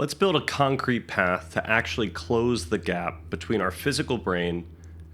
Let's build a concrete path to actually close the gap between our physical brain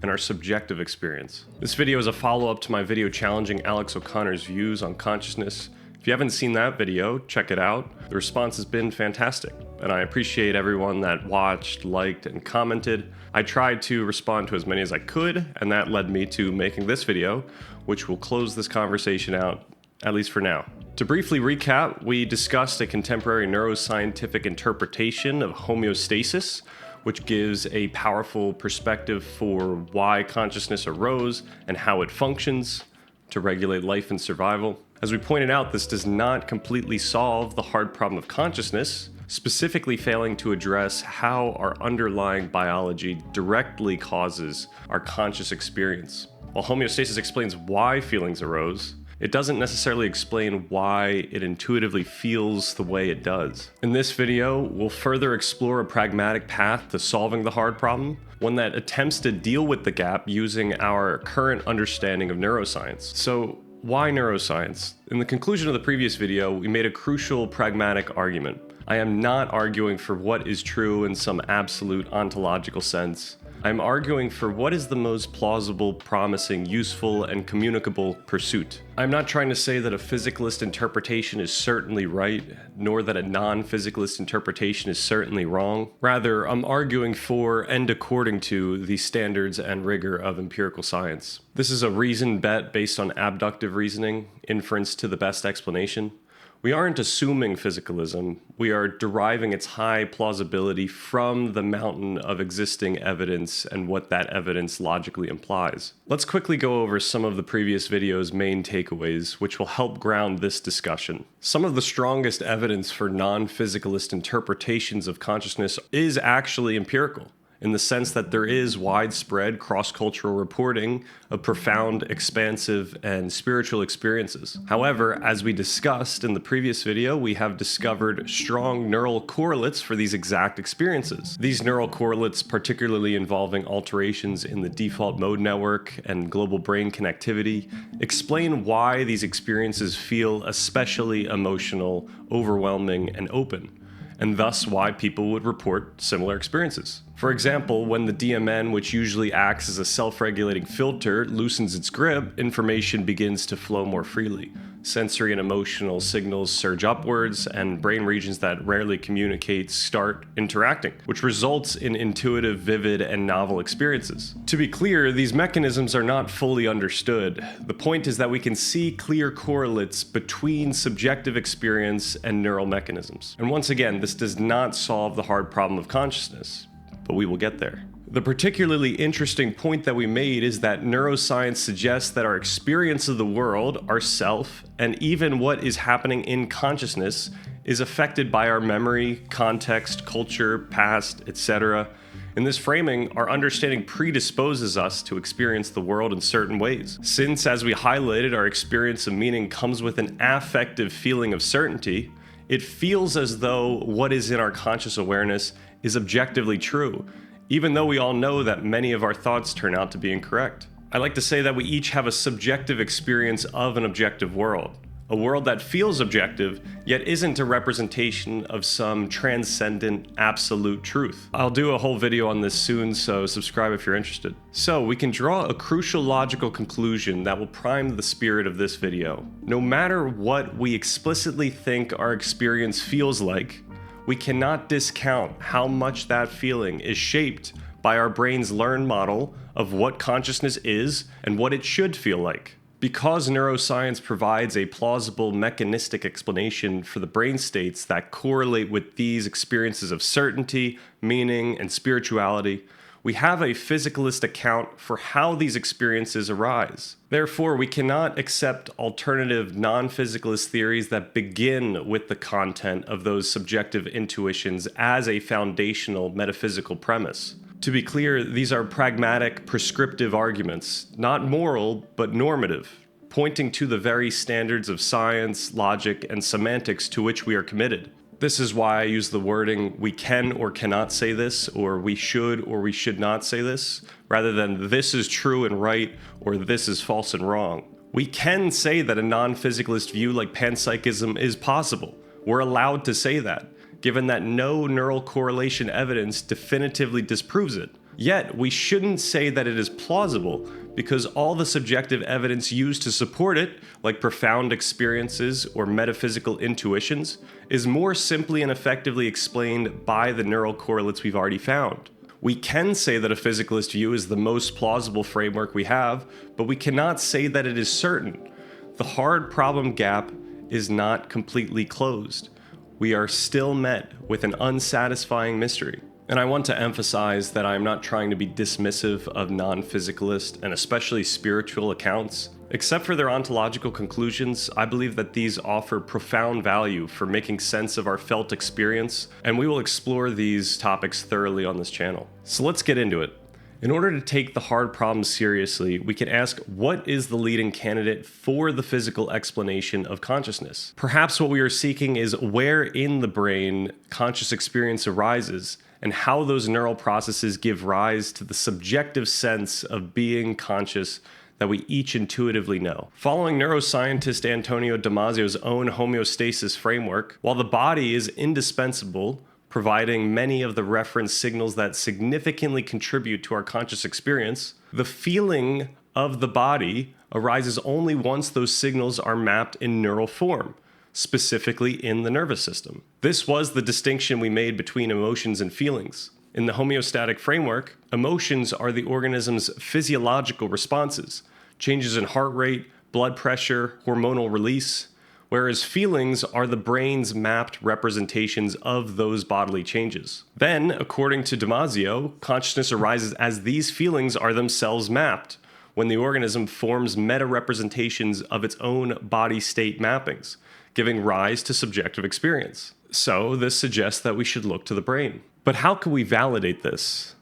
and our subjective experience. This video is a follow-up to my video challenging Alex O'Connor's views on consciousness. If you haven't seen that video, check it out. The response has been fantastic, and I appreciate everyone that watched, liked, and commented. I tried to respond to as many as I could, and that led me to making this video, which will close this conversation out, at least for now. To briefly recap, we discussed a contemporary neuroscientific interpretation of homeostasis, which gives a powerful perspective for why consciousness arose and how it functions to regulate life and survival. As we pointed out, this does not completely solve the hard problem of consciousness, specifically failing to address how our underlying biology directly causes our conscious experience. While homeostasis explains why feelings arose, it doesn't necessarily explain why it intuitively feels the way it does. In this video, we'll further explore a pragmatic path to solving the hard problem, one that attempts to deal with the gap using our current understanding of neuroscience. So, why neuroscience? In the conclusion of the previous video, we made a crucial pragmatic argument. I am not arguing for what is true in some absolute ontological sense. I'm arguing for what is the most plausible, promising, useful, and communicable pursuit. I'm not trying to say that a physicalist interpretation is certainly right, nor that a non-physicalist interpretation is certainly wrong. Rather, I'm arguing for and according to the standards and rigor of empirical science. This is a reasoned bet based on abductive reasoning, inference to the best explanation. We aren't assuming physicalism, we are deriving its high plausibility from the mountain of existing evidence and what that evidence logically implies. Let's quickly go over some of the previous video's main takeaways, which will help ground this discussion. Some of the strongest evidence for non-physicalist interpretations of consciousness is actually empirical, in the sense that there is widespread cross-cultural reporting of profound, expansive, and spiritual experiences. However, as we discussed in the previous video, we have discovered strong neural correlates for these exact experiences. These neural correlates, particularly involving alterations in the default mode network and global brain connectivity, explain why these experiences feel especially emotional, overwhelming, and open, and thus why people would report similar experiences. For example, when the DMN, which usually acts as a self-regulating filter, loosens its grip, information begins to flow more freely. Sensory and emotional signals surge upwards, and brain regions that rarely communicate start interacting, which results in intuitive, vivid, and novel experiences. To be clear, these mechanisms are not fully understood. The point is that we can see clear correlates between subjective experience and neural mechanisms. And once again, this does not solve the hard problem of consciousness, but we will get there. The particularly interesting point that we made is that neuroscience suggests that our experience of the world, our self, and even what is happening in consciousness is affected by our memory, context, culture, past, etc. In this framing, our understanding predisposes us to experience the world in certain ways. Since, as we highlighted, our experience of meaning comes with an affective feeling of certainty, it feels as though what is in our conscious awareness is objectively true, even though we all know that many of our thoughts turn out to be incorrect. I like to say that we each have a subjective experience of an objective world, a world that feels objective, yet isn't a representation of some transcendent, absolute truth. I'll do a whole video on this soon, so subscribe if you're interested. So we can draw a crucial logical conclusion that will prime the spirit of this video. No matter what we explicitly think our experience feels like, we cannot discount how much that feeling is shaped by our brain's learned model of what consciousness is and what it should feel like. Because neuroscience provides a plausible mechanistic explanation for the brain states that correlate with these experiences of certainty, meaning, and spirituality, we have a physicalist account for how these experiences arise. Therefore, we cannot accept alternative non-physicalist theories that begin with the content of those subjective intuitions as a foundational metaphysical premise. To be clear, these are pragmatic, prescriptive arguments, not moral, but normative, pointing to the very standards of science, logic, and semantics to which we are committed. This is why I use the wording, we can or cannot say this, or we should not say this, rather than this is true and right, or this is false and wrong. We can say that a non-physicalist view like panpsychism is possible. We're allowed to say that. given that no neural correlation evidence definitively disproves it. Yet, we shouldn't say that it is plausible, because all the subjective evidence used to support it, like profound experiences or metaphysical intuitions, is more simply and effectively explained by the neural correlates we've already found. We can say that a physicalist view is the most plausible framework we have, but we cannot say that it is certain. The hard problem gap is not completely closed. We are still met with an unsatisfying mystery. And I want to emphasize that I'm not trying to be dismissive of non-physicalist and especially spiritual accounts. Except for their ontological conclusions, I believe that these offer profound value for making sense of our felt experience, and we will explore these topics thoroughly on this channel. So let's get into it. In order to take the hard problems seriously, we can ask, what is the leading candidate for the physical explanation of consciousness? Perhaps what we are seeking is where in the brain conscious experience arises, and how those neural processes give rise to the subjective sense of being conscious that we each intuitively know. Following neuroscientist Antonio Damasio's own homeostasis framework, while the body is indispensable, providing many of the reference signals that significantly contribute to our conscious experience, the feeling of the body arises only once those signals are mapped in neural form, specifically in the nervous system. This was the distinction we made between emotions and feelings. In the homeostatic framework, emotions are the organism's physiological responses, changes in heart rate, blood pressure, hormonal release, whereas feelings are the brain's mapped representations of those bodily changes. Then, according to Damasio, consciousness arises as these feelings are themselves mapped, when the organism forms meta-representations of its own body state mappings, giving rise to subjective experience. So this suggests that we should look to the brain. But how can we validate this?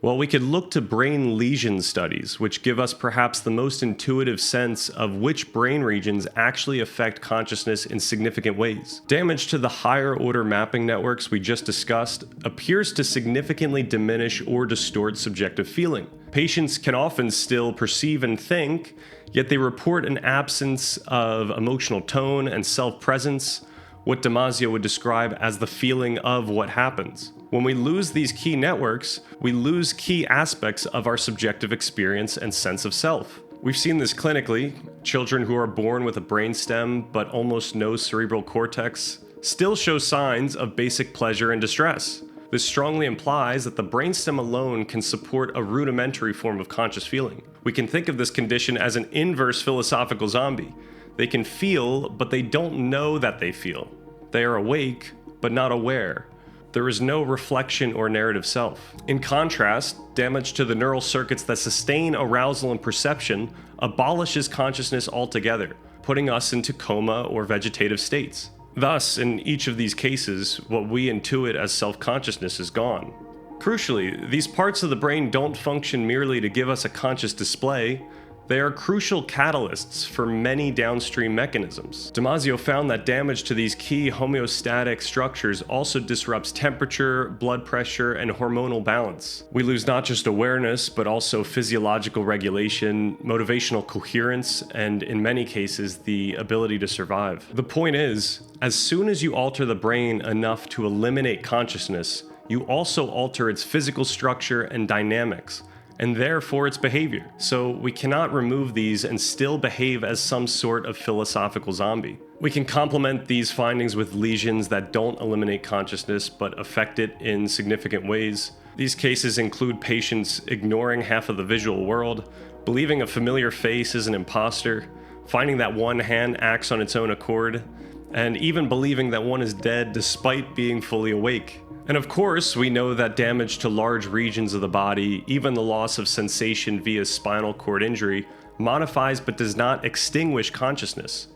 Well, we could look to brain lesion studies, which give us perhaps the most intuitive sense of which brain regions actually affect consciousness in significant ways. Damage to the higher order mapping networks we just discussed appears to significantly diminish or distort subjective feeling. Patients can often still perceive and think, yet they report an absence of emotional tone and self-presence, what Damasio would describe as the feeling of what happens. When we lose these key networks, we lose key aspects of our subjective experience and sense of self. We've seen this clinically. Children who are born with a brainstem but almost no cerebral cortex still show signs of basic pleasure and distress. This strongly implies that the brainstem alone can support a rudimentary form of conscious feeling. We can think of this condition as an inverse philosophical zombie. They can feel, but they don't know that they feel. They are awake, but not aware. There is no reflection or narrative self. In contrast, damage to the neural circuits that sustain arousal and perception abolishes consciousness altogether, putting us into coma or vegetative states. Thus, in each of these cases, what we intuit as self-consciousness is gone. Crucially, these parts of the brain don't function merely to give us a conscious display. They are crucial catalysts for many downstream mechanisms. Damasio found that damage to these key homeostatic structures also disrupts temperature, blood pressure, and hormonal balance. We lose not just awareness, but also physiological regulation, motivational coherence, and in many cases, the ability to survive. The point is, as soon as you alter the brain enough to eliminate consciousness, you also alter its physical structure and dynamics, and therefore its behavior. So we cannot remove these and still behave as some sort of philosophical zombie. We can complement these findings with lesions that don't eliminate consciousness but affect it in significant ways. These cases include patients ignoring half of the visual world, believing a familiar face is an imposter, finding that one hand acts on its own accord, and even believing that one is dead despite being fully awake. And of course, we know that damage to large regions of the body, even the loss of sensation via spinal cord injury, modifies but does not extinguish consciousness.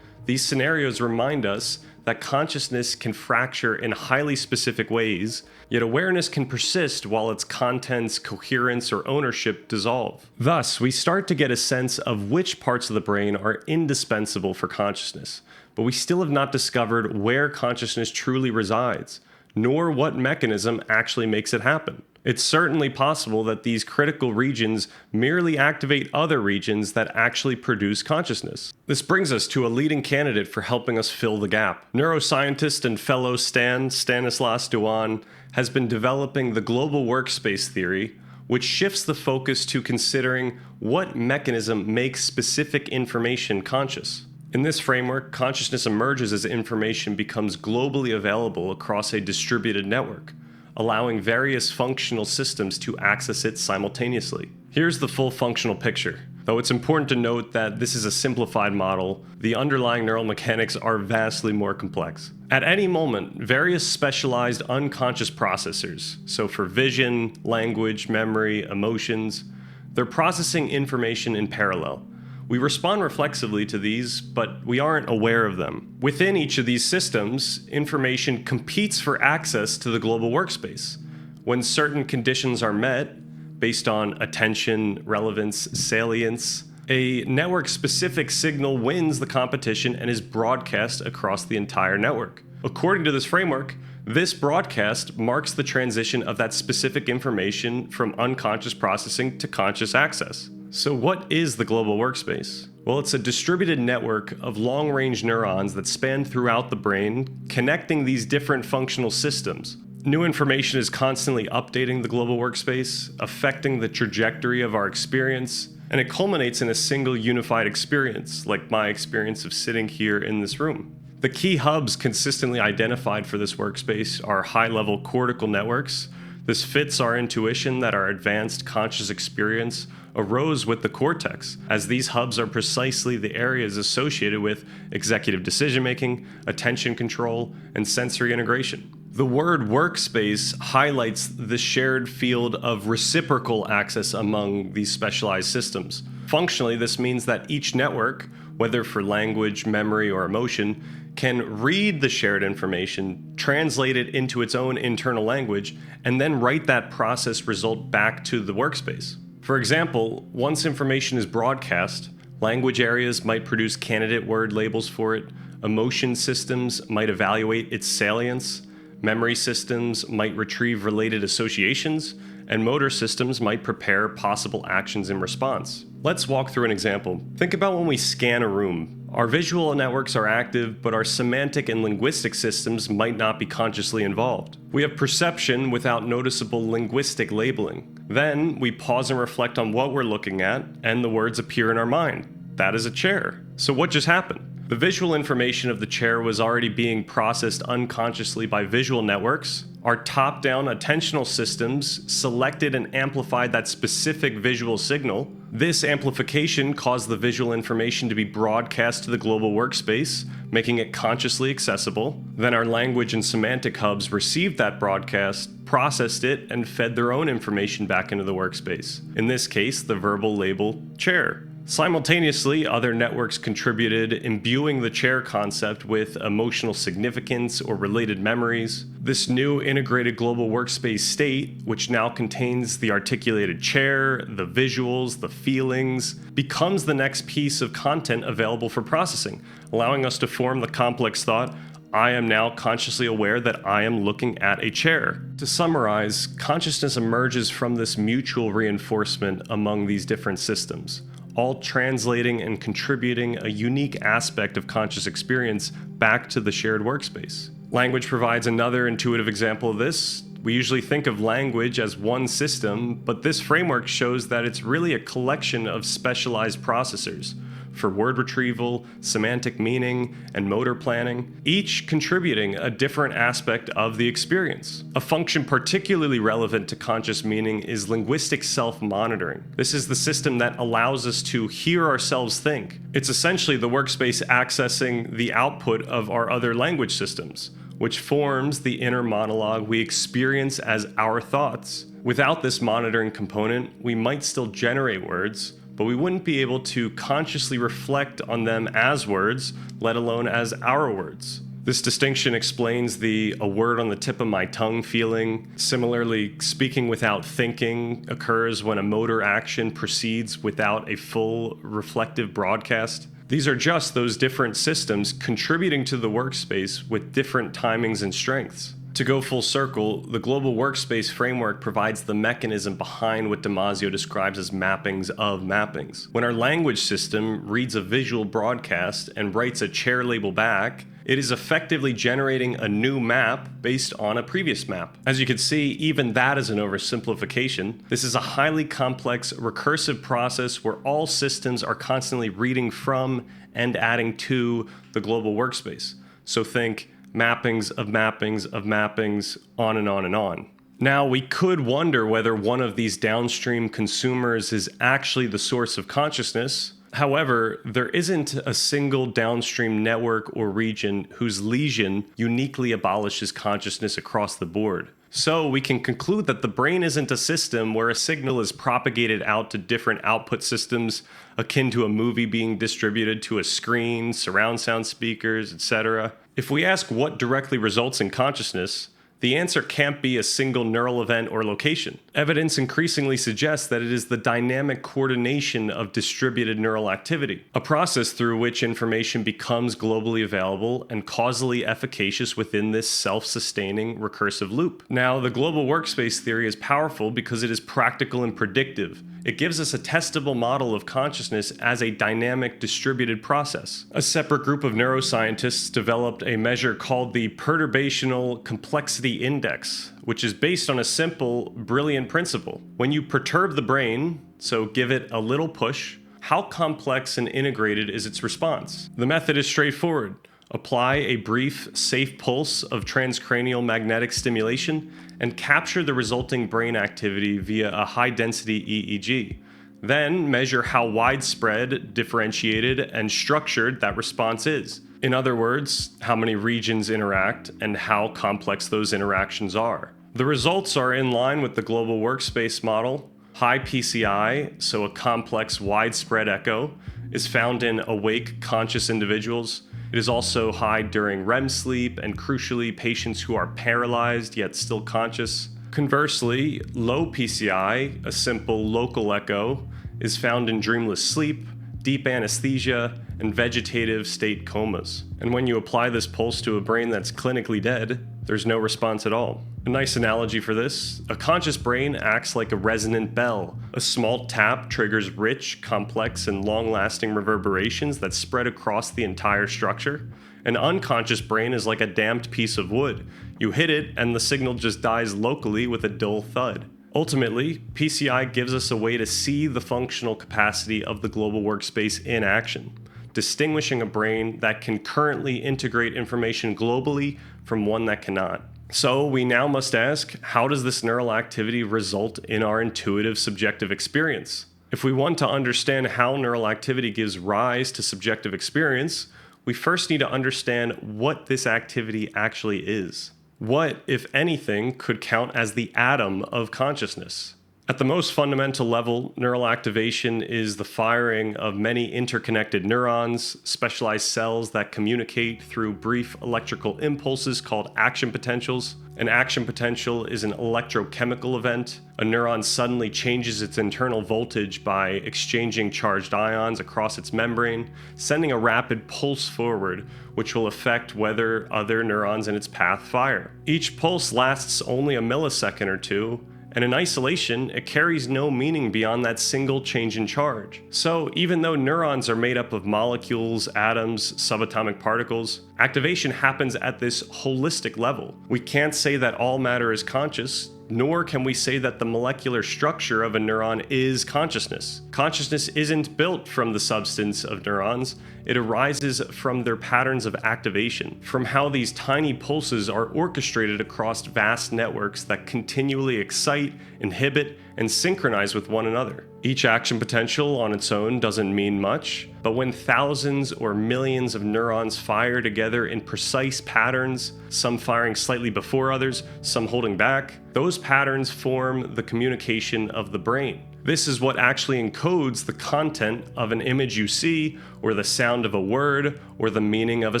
These scenarios remind us that consciousness can fracture in highly specific ways, yet awareness can persist while its contents, coherence, or ownership dissolve. Thus, we start to get a sense of which parts of the brain are indispensable for consciousness, but we still have not discovered where consciousness truly resides, nor what mechanism actually makes it happen. It's certainly possible that these critical regions merely activate other regions that actually produce consciousness. This brings us to a leading candidate for helping us fill the gap. Neuroscientist and fellow Stanislas Dehaene has been developing the global workspace theory, which shifts the focus to considering what mechanism makes specific information conscious. In this framework, consciousness emerges as information becomes globally available across a distributed network, allowing various functional systems to access it simultaneously. Here's the full functional picture. Though it's important to note that this is a simplified model, the underlying neural mechanics are vastly more complex. At any moment, various specialized unconscious processors, so for vision, language, memory, emotions, they're processing information in parallel. We respond reflexively to these, but we aren't aware of them. Within each of these systems, information competes for access to the global workspace. When certain conditions are met, based on attention, relevance, salience, a network-specific signal wins the competition and is broadcast across the entire network. According to this framework, this broadcast marks the transition of that specific information from unconscious processing to conscious access. So what is the global workspace? Well, it's a distributed network of long-range neurons that span throughout the brain, connecting these different functional systems. New information is constantly updating the global workspace, affecting the trajectory of our experience, and it culminates in a single unified experience, like my experience of sitting here in this room. The key hubs consistently identified for this workspace are high-level cortical networks. This fits our intuition that our advanced conscious experience arose with the cortex, as these hubs are precisely the areas associated with executive decision-making, attention control, and sensory integration. The word workspace highlights the shared field of reciprocal access among these specialized systems. Functionally, this means that each network, whether for language, memory, or emotion, can read the shared information, translate it into its own internal language, and then write that process result back to the workspace. For example, once information is broadcast, language areas might produce candidate word labels for it, emotion systems might evaluate its salience, memory systems might retrieve related associations, and motor systems might prepare possible actions in response. Let's walk through an example. Think about when we scan a room. Our visual networks are active, but our semantic and linguistic systems might not be consciously involved. We have perception without noticeable linguistic labeling. Then we pause and reflect on what we're looking at, and the words appear in our mind. That is a chair. So what just happened? The visual information of the chair was already being processed unconsciously by visual networks. Our top-down attentional systems selected and amplified that specific visual signal. This amplification caused the visual information to be broadcast to the global workspace, making it consciously accessible. Then our language and semantic hubs received that broadcast, processed it, and fed their own information back into the workspace. In this case, the verbal label chair. Simultaneously, other networks contributed, imbuing the chair concept with emotional significance or related memories. This new integrated global workspace state, which now contains the articulated chair, the visuals, the feelings, becomes the next piece of content available for processing, allowing us to form the complex thought, I am now consciously aware that I am looking at a chair. To summarize, consciousness emerges from this mutual reinforcement among these different systems, all translating and contributing a unique aspect of conscious experience back to the shared workspace. Language provides another intuitive example of this. We usually think of language as one system, but this framework shows that it's really a collection of specialized processors for word retrieval, semantic meaning, and motor planning, each contributing a different aspect of the experience. A function particularly relevant to conscious meaning is linguistic self-monitoring. This is the system that allows us to hear ourselves think. It's essentially the workspace accessing the output of our other language systems, which forms the inner monologue we experience as our thoughts. Without this monitoring component, we might still generate words, but we wouldn't be able to consciously reflect on them as words, let alone as our words. This distinction explains the "a word on the tip of my tongue" feeling. Similarly, speaking without thinking occurs when a motor action proceeds without a full reflective broadcast. These are just those different systems contributing to the workspace with different timings and strengths. To go full circle, the global workspace framework provides the mechanism behind what Damasio describes as mappings of mappings. When our language system reads a visual broadcast and writes a chair label back, it is effectively generating a new map based on a previous map. As you can see, even that is an oversimplification. This is a highly complex recursive process where all systems are constantly reading from and adding to the global workspace. So think mappings of mappings of mappings, on and on and on. Now, we could wonder whether one of these downstream consumers is actually the source of consciousness. However, there isn't a single downstream network or region whose lesion uniquely abolishes consciousness across the board. So we can conclude that the brain isn't a system where a signal is propagated out to different output systems akin to a movie being distributed to a screen, surround sound speakers, etc. If we ask what directly results in consciousness, the answer can't be a single neural event or location. Evidence increasingly suggests that it is the dynamic coordination of distributed neural activity, a process through which information becomes globally available and causally efficacious within this self-sustaining recursive loop. Now, the global workspace theory is powerful because it is practical and predictive. It gives us a testable model of consciousness as a dynamic distributed process. A separate group of neuroscientists developed a measure called the perturbational complexity index, which is based on a simple, brilliant principle. When you perturb the brain, so give it a little push, how complex and integrated is its response? The method is straightforward. Apply a brief, safe pulse of transcranial magnetic stimulation and capture the resulting brain activity via a high-density EEG. Then measure how widespread, differentiated, and structured that response is. In other words, how many regions interact and how complex those interactions are. The results are in line with the global workspace model. High PCI, so a complex widespread echo, is found in awake, conscious individuals. It is also high during REM sleep and, crucially, patients who are paralyzed yet still conscious. Conversely, low PCI, a simple local echo, is found in dreamless sleep, deep anesthesia, and vegetative state comas. And when you apply this pulse to a brain that's clinically dead, there's no response at all. A nice analogy for this: a conscious brain acts like a resonant bell. A small tap triggers rich, complex, and long-lasting reverberations that spread across the entire structure. An unconscious brain is like a damped piece of wood. You hit it, and the signal just dies locally with a dull thud. Ultimately, PCI gives us a way to see the functional capacity of the global workspace in action, distinguishing a brain that can currently integrate information globally from one that cannot. So we now must ask, how does this neural activity result in our intuitive subjective experience? If we want to understand how neural activity gives rise to subjective experience, we first need to understand what this activity actually is. What, if anything, could count as the atom of consciousness? At the most fundamental level, neural activation is the firing of many interconnected neurons, specialized cells that communicate through brief electrical impulses called action potentials. An action potential is an electrochemical event. A neuron suddenly changes its internal voltage by exchanging charged ions across its membrane, sending a rapid pulse forward, which will affect whether other neurons in its path fire. Each pulse lasts only a millisecond or two, and in isolation, it carries no meaning beyond that single change in charge. So even though neurons are made up of molecules, atoms, subatomic particles, activation happens at this holistic level. We can't say that all matter is conscious, nor can we say that the molecular structure of a neuron is consciousness. Consciousness isn't built from the substance of neurons. It arises from their patterns of activation, from how these tiny pulses are orchestrated across vast networks that continually excite, inhibit, and synchronize with one another. Each action potential on its own doesn't mean much, but when thousands or millions of neurons fire together in precise patterns, some firing slightly before others, some holding back, those patterns form the communication of the brain. This is what actually encodes the content of an image you see, or the sound of a word, or the meaning of a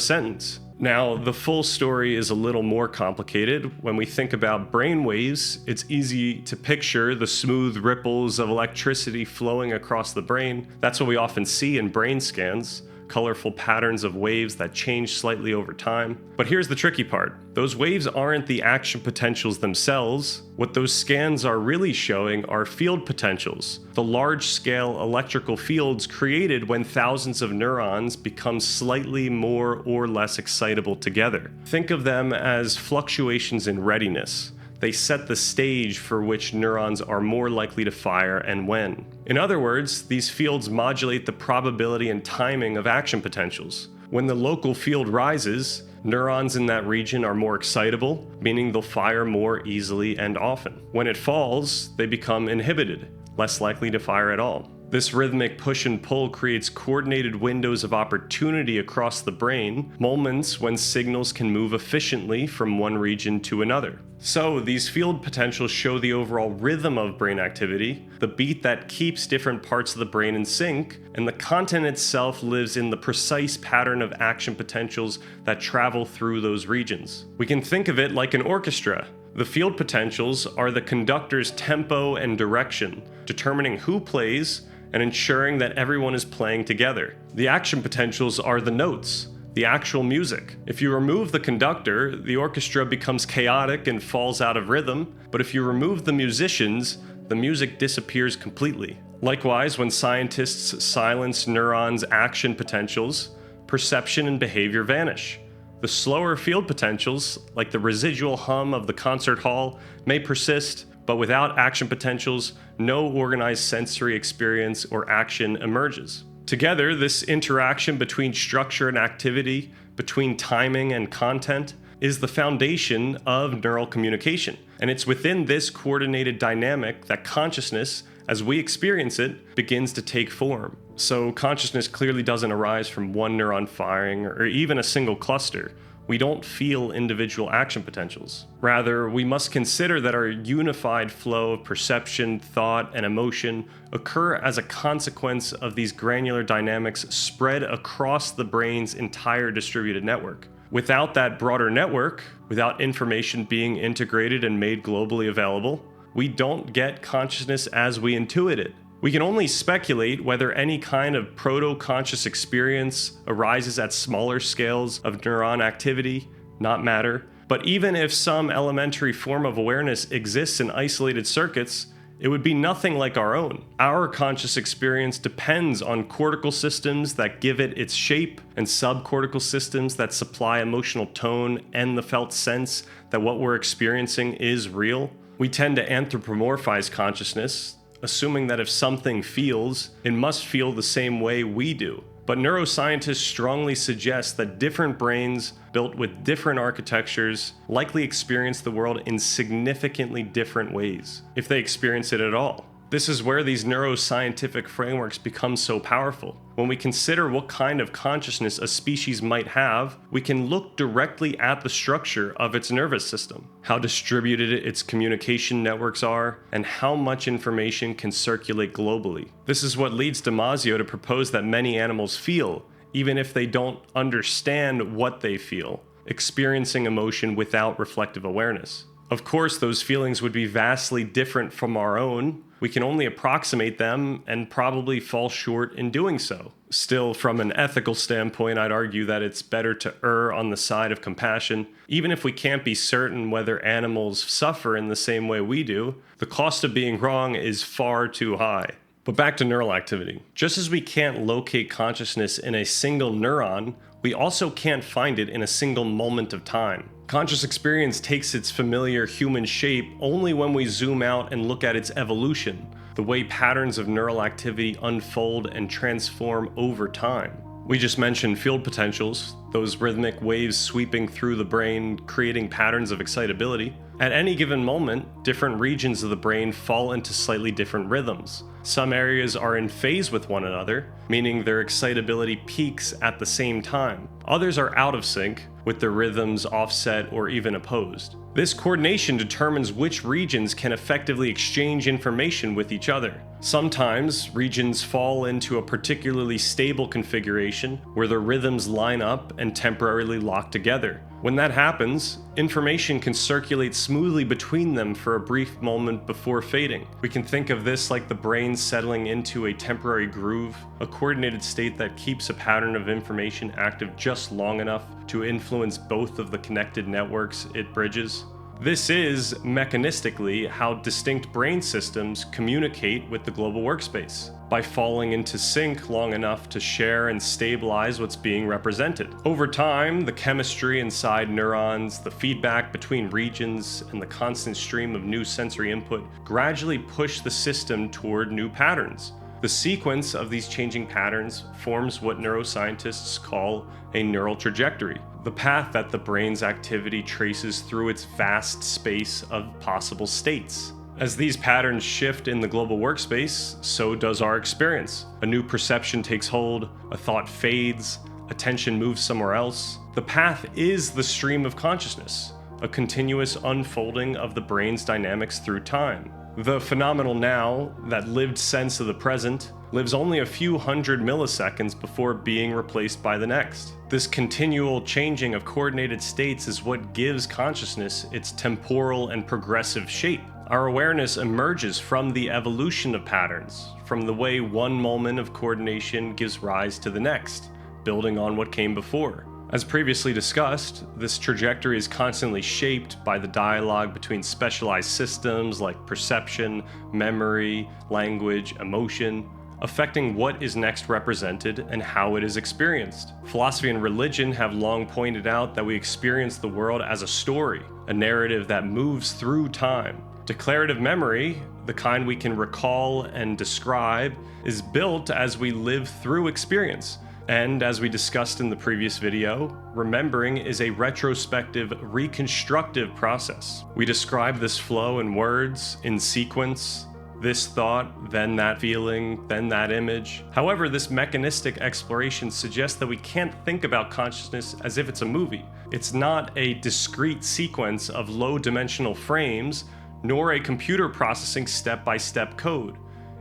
sentence. Now, the full story is a little more complicated. When we think about brain waves, it's easy to picture the smooth ripples of electricity flowing across the brain. That's what we often see in brain scans. colorful patterns of waves that change slightly over time. But here's the tricky part. Those waves aren't the action potentials themselves. What those scans are really showing are field potentials, the large-scale electrical fields created when thousands of neurons become slightly more or less excitable together. Think of them as fluctuations in readiness. They set the stage for which neurons are more likely to fire and when. In other words, these fields modulate the probability and timing of action potentials. When the local field rises, neurons in that region are more excitable, meaning they'll fire more easily and often. When it falls, they become inhibited, less likely to fire at all. This rhythmic push and pull creates coordinated windows of opportunity across the brain, moments when signals can move efficiently from one region to another. So these field potentials show the overall rhythm of brain activity, the beat that keeps different parts of the brain in sync, and the content itself lives in the precise pattern of action potentials that travel through those regions. We can think of it like an orchestra. The field potentials are the conductor's tempo and direction, determining who plays and ensuring that everyone is playing together. The action potentials are the notes, the actual music. If you remove the conductor, the orchestra becomes chaotic and falls out of rhythm, but if you remove the musicians, the music disappears completely. Likewise, when scientists silence neurons' action potentials, perception and behavior vanish. The slower field potentials, like the residual hum of the concert hall, may persist, but without action potentials, no organized sensory experience or action emerges. Together, this interaction between structure and activity, between timing and content, is the foundation of neural communication. And it's within this coordinated dynamic that consciousness, as we experience it, begins to take form. So consciousness clearly doesn't arise from one neuron firing or even a single cluster. We don't feel individual action potentials. Rather, we must consider that our unified flow of perception, thought, and emotion occur as a consequence of these granular dynamics spread across the brain's entire distributed network. Without that broader network, without information being integrated and made globally available, we don't get consciousness as we intuit it. We can only speculate whether any kind of proto-conscious experience arises at smaller scales of neuron activity, not matter. But even if some elementary form of awareness exists in isolated circuits, it would be nothing like our own. Our conscious experience depends on cortical systems that give it its shape and subcortical systems that supply emotional tone and the felt sense that what we're experiencing is real. We tend to anthropomorphize consciousness, assuming that if something feels, it must feel the same way we do. But neuroscientists strongly suggest that different brains built with different architectures likely experience the world in significantly different ways, if they experience it at all. This is where these neuroscientific frameworks become so powerful. When we consider what kind of consciousness a species might have, we can look directly at the structure of its nervous system, how distributed its communication networks are, and how much information can circulate globally. This is what leads Damasio to propose that many animals feel, even if they don't understand what they feel, experiencing emotion without reflective awareness. Of course, those feelings would be vastly different from our own. We can only approximate them and probably fall short in doing so. Still, from an ethical standpoint, I'd argue that it's better to err on the side of compassion. Even if we can't be certain whether animals suffer in the same way we do, the cost of being wrong is far too high. But back to neural activity. Just as we can't locate consciousness in a single neuron, we also can't find it in a single moment of time. Conscious experience takes its familiar human shape only when we zoom out and look at its evolution, the way patterns of neural activity unfold and transform over time. We just mentioned field potentials, those rhythmic waves sweeping through the brain, creating patterns of excitability. At any given moment, different regions of the brain fall into slightly different rhythms. Some areas are in phase with one another, meaning their excitability peaks at the same time. Others are out of sync, with their rhythms offset or even opposed. This coordination determines which regions can effectively exchange information with each other. Sometimes, regions fall into a particularly stable configuration where their rhythms line up and temporarily lock together. When that happens, information can circulate smoothly between them for a brief moment before fading. We can think of this like the brain settling into a temporary groove, a coordinated state that keeps a pattern of information active just long enough to influence both of the connected networks it bridges. This is, mechanistically, how distinct brain systems communicate with the global workspace, by falling into sync long enough to share and stabilize what's being represented. Over time, the chemistry inside neurons, the feedback between regions, and the constant stream of new sensory input gradually push the system toward new patterns. The sequence of these changing patterns forms what neuroscientists call a neural trajectory, the path that the brain's activity traces through its vast space of possible states. As these patterns shift in the global workspace, so does our experience. A new perception takes hold, a thought fades, attention moves somewhere else. The path is the stream of consciousness, a continuous unfolding of the brain's dynamics through time. The phenomenal now, that lived sense of the present, lives only a few hundred milliseconds before being replaced by the next. This continual changing of coordinated states is what gives consciousness its temporal and progressive shape. Our awareness emerges from the evolution of patterns, from the way one moment of coordination gives rise to the next, building on what came before. As previously discussed, this trajectory is constantly shaped by the dialogue between specialized systems like perception, memory, language, emotion, affecting what is next represented and how it is experienced. Philosophy and religion have long pointed out that we experience the world as a story, a narrative that moves through time. Declarative memory, the kind we can recall and describe, is built as we live through experience. And as we discussed in the previous video, remembering is a retrospective, reconstructive process. We describe this flow in words, in sequence, this thought, then that feeling, then that image. However, this mechanistic exploration suggests that we can't think about consciousness as if it's a movie. It's not a discrete sequence of low-dimensional frames, nor a computer processing step-by-step code.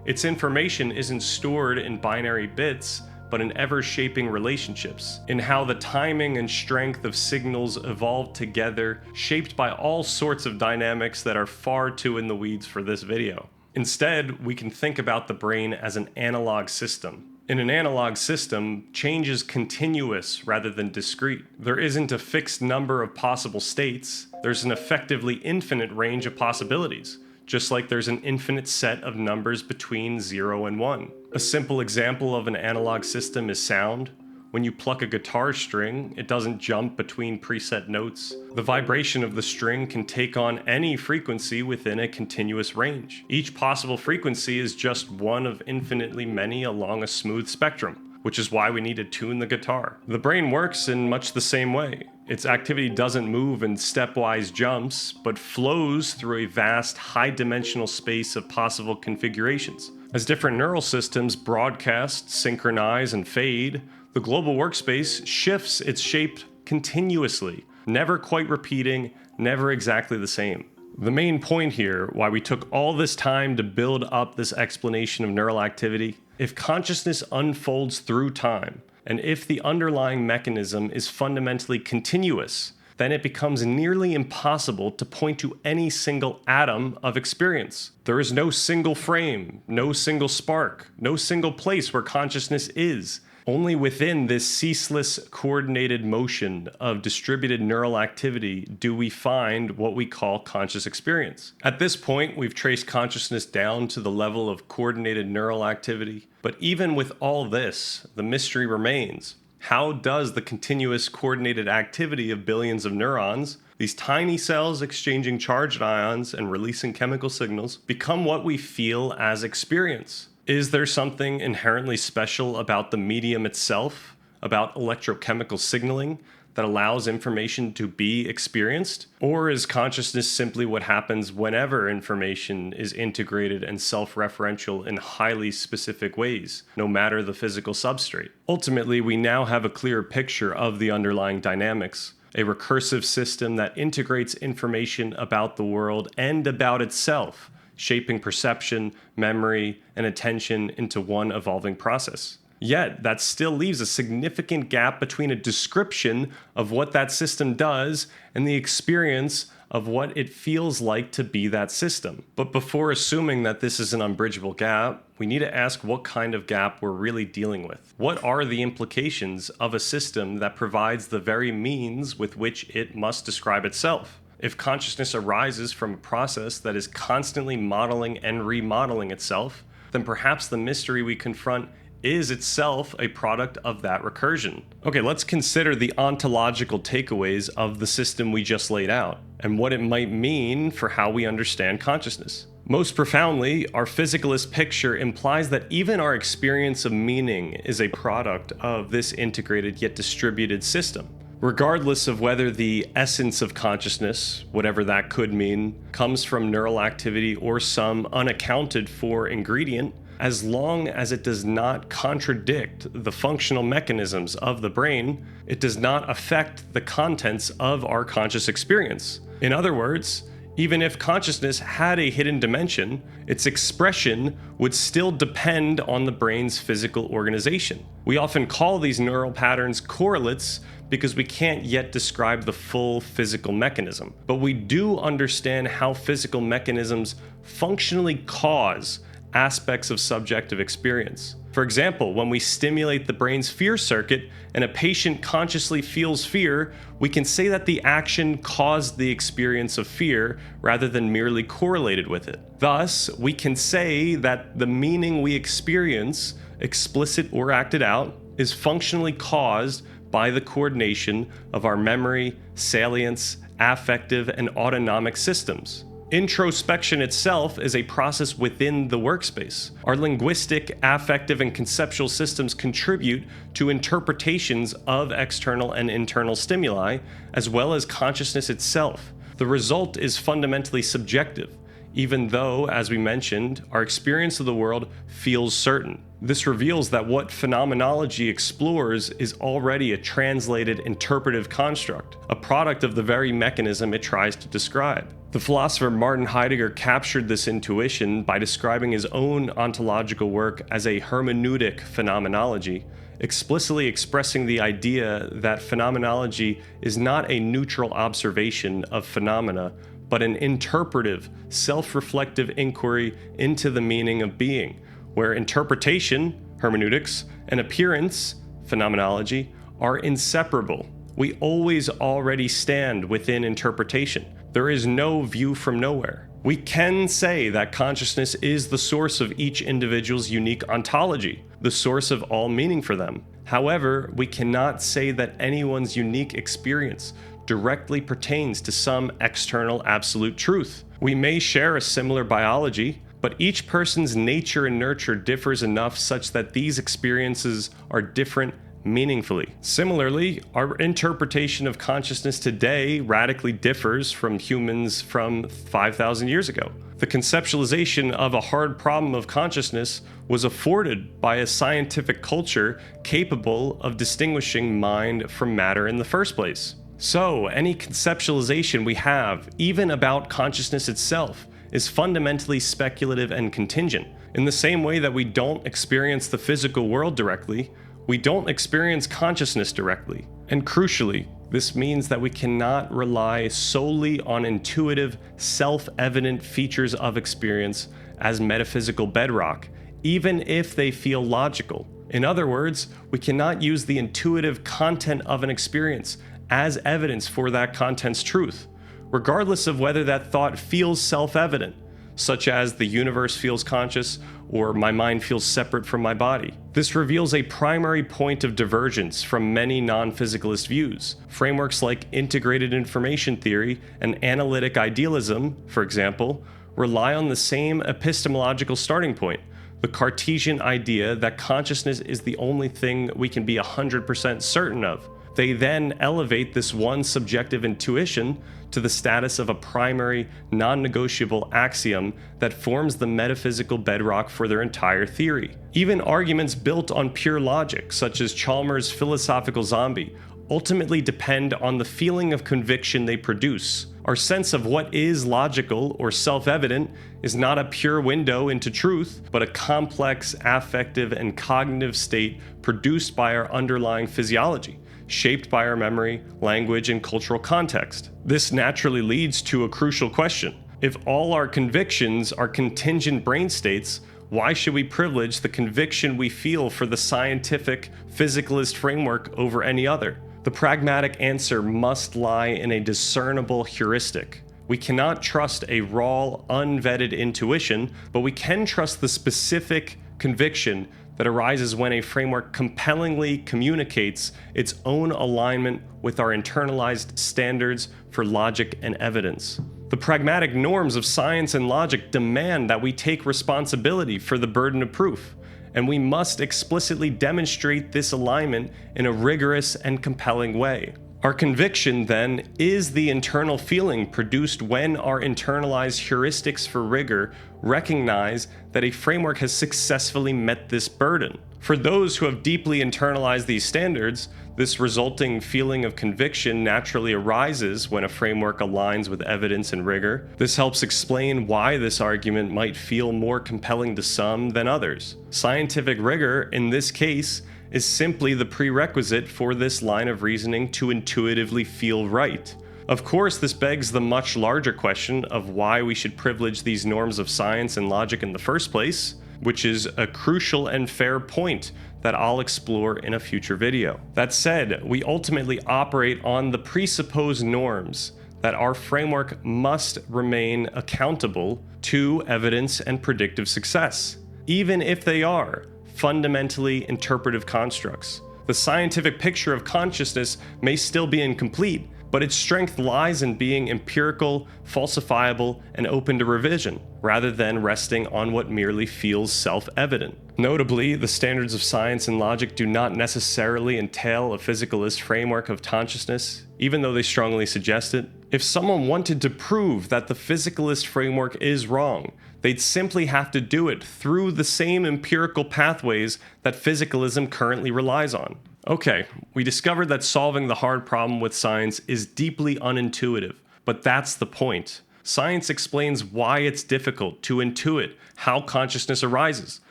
Its information isn't stored in binary bits, but in ever-shaping relationships, in how the timing and strength of signals evolve together, shaped by all sorts of dynamics that are far too in the weeds for this video. Instead, we can think about the brain as an analog system. In an analog system, change is continuous rather than discrete. There isn't a fixed number of possible states, there's an effectively infinite range of possibilities, just like there's an infinite set of numbers between 0 and 1. A simple example of an analog system is sound. When you pluck a guitar string, it doesn't jump between preset notes. The vibration of the string can take on any frequency within a continuous range. Each possible frequency is just one of infinitely many along a smooth spectrum, which is why we need to tune the guitar. The brain works in much the same way. Its activity doesn't move in stepwise jumps, but flows through a vast, high-dimensional space of possible configurations. As different neural systems broadcast, synchronize, and fade, the global workspace shifts its shape continuously, never quite repeating, never exactly the same. The main point here, why we took all this time to build up this explanation of neural activity, if consciousness unfolds through time, and if the underlying mechanism is fundamentally continuous, then it becomes nearly impossible to point to any single atom of experience. There is no single frame, no single spark, no single place where consciousness is. Only within this ceaseless, coordinated motion of distributed neural activity do we find what we call conscious experience. At this point, we've traced consciousness down to the level of coordinated neural activity. But even with all this, the mystery remains. How does the continuous coordinated activity of billions of neurons, these tiny cells exchanging charged ions and releasing chemical signals, become what we feel as experience? Is there something inherently special about the medium itself, about electrochemical signaling, that allows information to be experienced? Or is consciousness simply what happens whenever information is integrated and self-referential in highly specific ways, no matter the physical substrate? Ultimately, we now have a clearer picture of the underlying dynamics, a recursive system that integrates information about the world and about itself, shaping perception, memory, and attention into one evolving process. Yet, that still leaves a significant gap between a description of what that system does and the experience of what it feels like to be that system. But before assuming that this is an unbridgeable gap, we need to ask what kind of gap we're really dealing with. What are the implications of a system that provides the very means with which it must describe itself? If consciousness arises from a process that is constantly modeling and remodeling itself, then perhaps the mystery we confront is itself a product of that recursion. Okay, let's consider the ontological takeaways of the system we just laid out, and what it might mean for how we understand consciousness. Most profoundly, our physicalist picture implies that even our experience of meaning is a product of this integrated yet distributed system. Regardless of whether the essence of consciousness, whatever that could mean, comes from neural activity or some unaccounted for ingredient, as long as it does not contradict the functional mechanisms of the brain, it does not affect the contents of our conscious experience. In other words, even if consciousness had a hidden dimension, its expression would still depend on the brain's physical organization. We often call these neural patterns correlates because we can't yet describe the full physical mechanism. But we do understand how physical mechanisms functionally cause aspects of subjective experience. For example, when we stimulate the brain's fear circuit and a patient consciously feels fear, we can say that the action caused the experience of fear rather than merely correlated with it. Thus, we can say that the meaning we experience, explicit or acted out, is functionally caused by the coordination of our memory, salience, affective, and autonomic systems. Introspection itself is a process within the workspace. Our linguistic, affective, and conceptual systems contribute to interpretations of external and internal stimuli, as well as consciousness itself. The result is fundamentally subjective, even though, as we mentioned, our experience of the world feels certain. This reveals that what phenomenology explores is already a translated interpretive construct, a product of the very mechanism it tries to describe. The philosopher Martin Heidegger captured this intuition by describing his own ontological work as a hermeneutic phenomenology, explicitly expressing the idea that phenomenology is not a neutral observation of phenomena, but an interpretive, self-reflective inquiry into the meaning of being, where interpretation, hermeneutics, and appearance, phenomenology, are inseparable. We always already stand within interpretation. There is no view from nowhere. We can say that consciousness is the source of each individual's unique ontology, the source of all meaning for them. However, we cannot say that anyone's unique experience directly pertains to some external absolute truth. We may share a similar biology, but each person's nature and nurture differs enough such that these experiences are different meaningfully. Similarly, our interpretation of consciousness today radically differs from humans from 5,000 years ago. The conceptualization of a hard problem of consciousness was afforded by a scientific culture capable of distinguishing mind from matter in the first place. So, any conceptualization we have, even about consciousness itself, is fundamentally speculative and contingent. In the same way that we don't experience the physical world directly, we don't experience consciousness directly. And crucially, this means that we cannot rely solely on intuitive, self-evident features of experience as metaphysical bedrock, even if they feel logical. In other words, we cannot use the intuitive content of an experience as evidence for that content's truth, regardless of whether that thought feels self-evident, such as the universe feels conscious or my mind feels separate from my body. This reveals a primary point of divergence from many non-physicalist views. Frameworks like integrated information theory and analytic idealism, for example, rely on the same epistemological starting point, the Cartesian idea that consciousness is the only thing we can be 100% certain of. They then elevate this one subjective intuition to the status of a primary, non-negotiable axiom that forms the metaphysical bedrock for their entire theory. Even arguments built on pure logic, such as Chalmers' philosophical zombie, ultimately depend on the feeling of conviction they produce, Our sense of what is logical or self-evident is not a pure window into truth, but a complex affective and cognitive state produced by our underlying physiology, shaped by our memory, language, and cultural context. This naturally leads to a crucial question. If all our convictions are contingent brain states, why should we privilege the conviction we feel for the scientific, physicalist framework over any other? The pragmatic answer must lie in a discernible heuristic. We cannot trust a raw, unvetted intuition, but we can trust the specific conviction that arises when a framework compellingly communicates its own alignment with our internalized standards for logic and evidence. The pragmatic norms of science and logic demand that we take responsibility for the burden of proof, and we must explicitly demonstrate this alignment in a rigorous and compelling way. Our conviction, then, is the internal feeling produced when our internalized heuristics for rigor recognize that a framework has successfully met this burden. For those who have deeply internalized these standards, this resulting feeling of conviction naturally arises when a framework aligns with evidence and rigor. This helps explain why this argument might feel more compelling to some than others. Scientific rigor, in this case, is simply the prerequisite for this line of reasoning to intuitively feel right. Of course, this begs the much larger question of why we should privilege these norms of science and logic in the first place, which is a crucial and fair point that I'll explore in a future video. That said, we ultimately operate on the presupposed norms that our framework must remain accountable to evidence and predictive success, even if they are fundamentally interpretive constructs. The scientific picture of consciousness may still be incomplete, but its strength lies in being empirical, falsifiable, and open to revision, rather than resting on what merely feels self-evident. Notably, the standards of science and logic do not necessarily entail a physicalist framework of consciousness, even though they strongly suggest it. If someone wanted to prove that the physicalist framework is wrong, they'd simply have to do it through the same empirical pathways that physicalism currently relies on. Okay, we discovered that solving the hard problem with science is deeply unintuitive, but that's the point. Science explains why it's difficult to intuit how consciousness arises,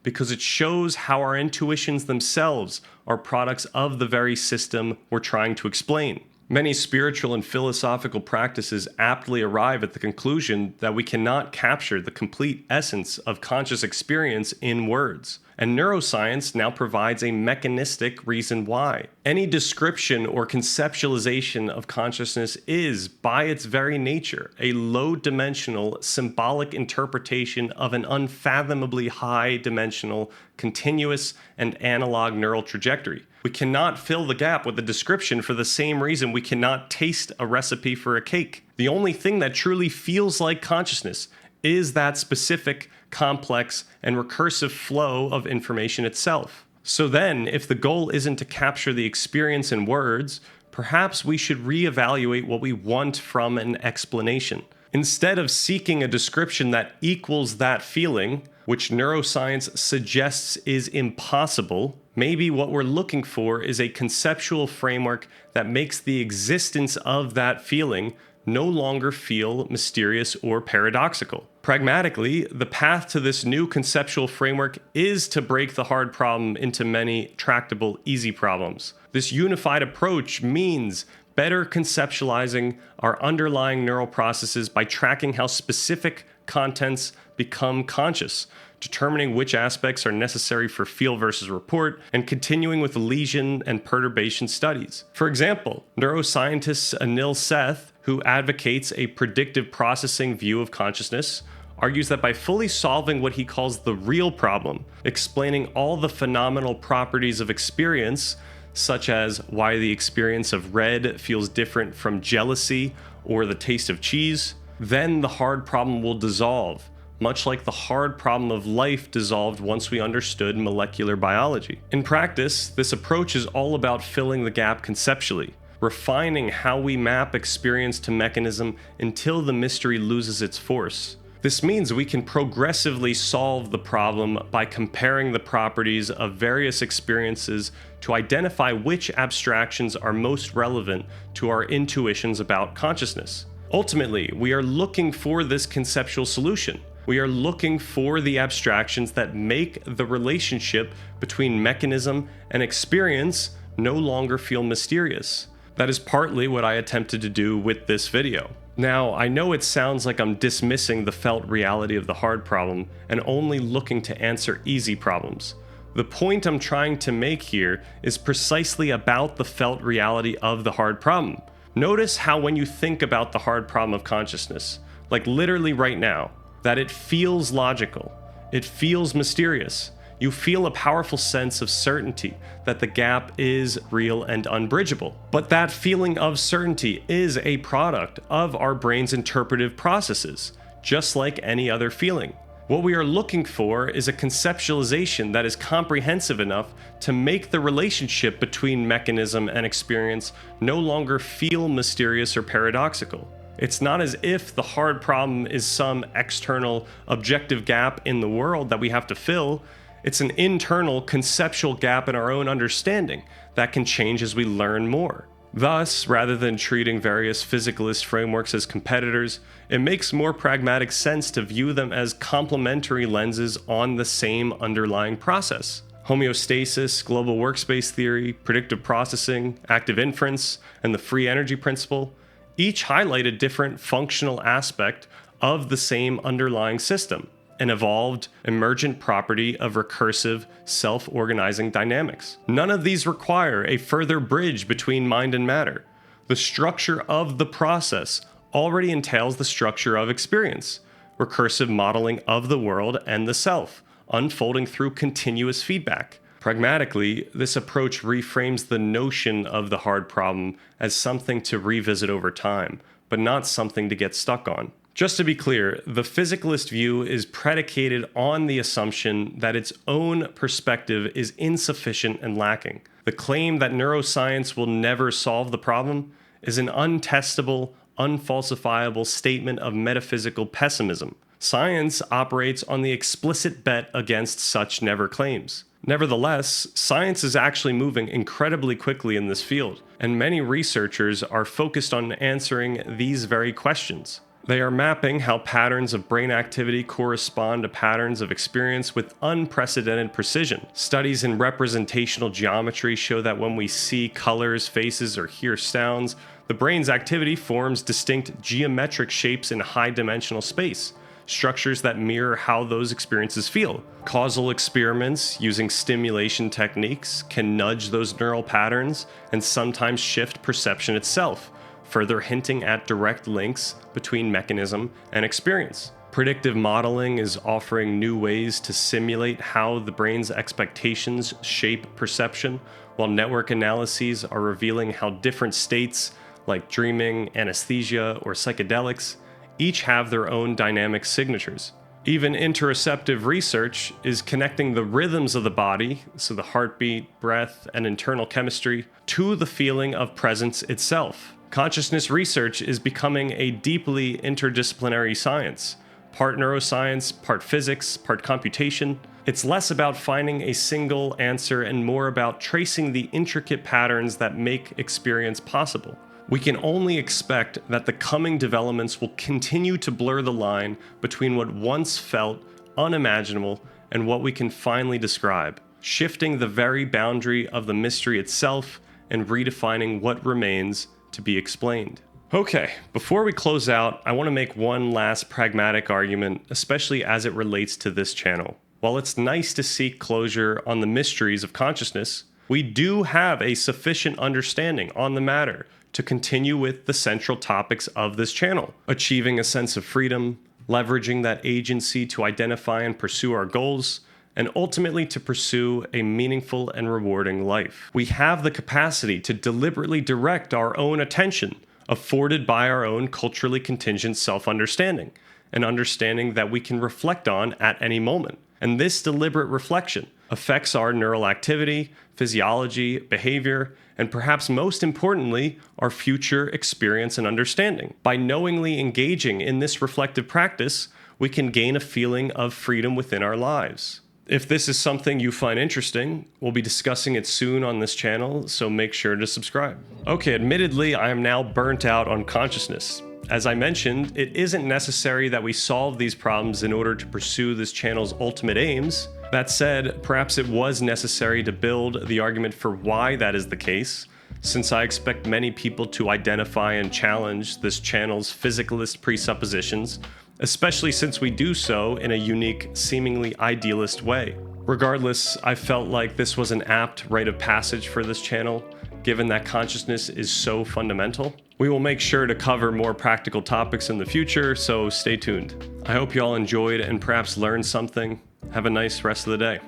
because it shows how our intuitions themselves are products of the very system we're trying to explain. Many spiritual and philosophical practices aptly arrive at the conclusion that we cannot capture the complete essence of conscious experience in words. And neuroscience now provides a mechanistic reason why. Any description or conceptualization of consciousness is, by its very nature, a low-dimensional, symbolic interpretation of an unfathomably high-dimensional, continuous, and analog neural trajectory. We cannot fill the gap with a description for the same reason we cannot taste a recipe for a cake. The only thing that truly feels like consciousness is that specific, complex, and recursive flow of information itself. So then, if the goal isn't to capture the experience in words, perhaps we should reevaluate what we want from an explanation. Instead of seeking a description that equals that feeling, which neuroscience suggests is impossible, maybe what we're looking for is a conceptual framework that makes the existence of that feeling no longer feel mysterious or paradoxical. Pragmatically, the path to this new conceptual framework is to break the hard problem into many tractable, easy problems. This unified approach means better conceptualizing our underlying neural processes by tracking how specific contents become conscious, determining which aspects are necessary for feel versus report, and continuing with lesion and perturbation studies. For example, neuroscientist Anil Seth, who advocates a predictive processing view of consciousness, argues that by fully solving what he calls the real problem, explaining all the phenomenal properties of experience, such as why the experience of red feels different from jealousy or the taste of cheese, then the hard problem will dissolve, much like the hard problem of life dissolved once we understood molecular biology. In practice, this approach is all about filling the gap conceptually, refining how we map experience to mechanism until the mystery loses its force. This means we can progressively solve the problem by comparing the properties of various experiences to identify which abstractions are most relevant to our intuitions about consciousness. Ultimately, we are looking for this conceptual solution. We are looking for the abstractions that make the relationship between mechanism and experience no longer feel mysterious. That is partly what I attempted to do with this video. Now, I know it sounds like I'm dismissing the felt reality of the hard problem and only looking to answer easy problems. The point I'm trying to make here is precisely about the felt reality of the hard problem. Notice how when you think about the hard problem of consciousness, like literally right now, that it feels logical, it feels mysterious. You feel a powerful sense of certainty that the gap is real and unbridgeable. But that feeling of certainty is a product of our brain's interpretive processes, just like any other feeling. What we are looking for is a conceptualization that is comprehensive enough to make the relationship between mechanism and experience no longer feel mysterious or paradoxical. It's not as if the hard problem is some external objective gap in the world that we have to fill. It's an internal conceptual gap in our own understanding that can change as we learn more. Thus, rather than treating various physicalist frameworks as competitors, it makes more pragmatic sense to view them as complementary lenses on the same underlying process. Homeostasis, global workspace theory, predictive processing, active inference, and the free energy principle each highlight a different functional aspect of the same underlying system, an evolved, emergent property of recursive, self-organizing dynamics. None of these require a further bridge between mind and matter. The structure of the process already entails the structure of experience, recursive modeling of the world and the self, unfolding through continuous feedback. Pragmatically, this approach reframes the notion of the hard problem as something to revisit over time, but not something to get stuck on. Just to be clear, the physicalist view is predicated on the assumption that its own perspective is insufficient and lacking. The claim that neuroscience will never solve the problem is an untestable, unfalsifiable statement of metaphysical pessimism. Science operates on the explicit bet against such never claims. Nevertheless, science is actually moving incredibly quickly in this field, and many researchers are focused on answering these very questions. They are mapping how patterns of brain activity correspond to patterns of experience with unprecedented precision. Studies in representational geometry show that when we see colors, faces, or hear sounds, the brain's activity forms distinct geometric shapes in high-dimensional space, structures that mirror how those experiences feel. Causal experiments using stimulation techniques can nudge those neural patterns and sometimes shift perception itself, further hinting at direct links between mechanism and experience. Predictive modeling is offering new ways to simulate how the brain's expectations shape perception, while network analyses are revealing how different states, like dreaming, anesthesia, or psychedelics, each have their own dynamic signatures. Even interoceptive research is connecting the rhythms of the body, so the heartbeat, breath, and internal chemistry, to the feeling of presence itself. Consciousness research is becoming a deeply interdisciplinary science, part neuroscience, part physics, part computation. It's less about finding a single answer and more about tracing the intricate patterns that make experience possible. We can only expect that the coming developments will continue to blur the line between what once felt unimaginable and what we can finally describe, shifting the very boundary of the mystery itself and redefining what remains to be explained. Okay, before we close out, I want to make one last pragmatic argument, especially as it relates to this channel. While it's nice to seek closure on the mysteries of consciousness, we do have a sufficient understanding on the matter to continue with the central topics of this channel, achieving a sense of freedom, leveraging that agency to identify and pursue our goals, and ultimately to pursue a meaningful and rewarding life. We have the capacity to deliberately direct our own attention, afforded by our own culturally contingent self-understanding, an understanding that we can reflect on at any moment. And this deliberate reflection affects our neural activity, physiology, behavior, and perhaps most importantly, our future experience and understanding. By knowingly engaging in this reflective practice, we can gain a feeling of freedom within our lives. If this is something you find interesting, we'll be discussing it soon on this channel, so make sure to subscribe. Okay, admittedly, I am now burnt out on consciousness. as I mentioned, it isn't necessary that we solve these problems in order to pursue this channel's ultimate aims. That said, perhaps it was necessary to build the argument for why that is the case, since I expect many people to identify and challenge this channel's physicalist presuppositions, especially since we do so in a unique, seemingly idealist way. Regardless, I felt like this was an apt rite of passage for this channel, given that consciousness is so fundamental. We will make sure to cover more practical topics in the future, so stay tuned. I hope you all enjoyed and perhaps learned something. Have a nice rest of the day.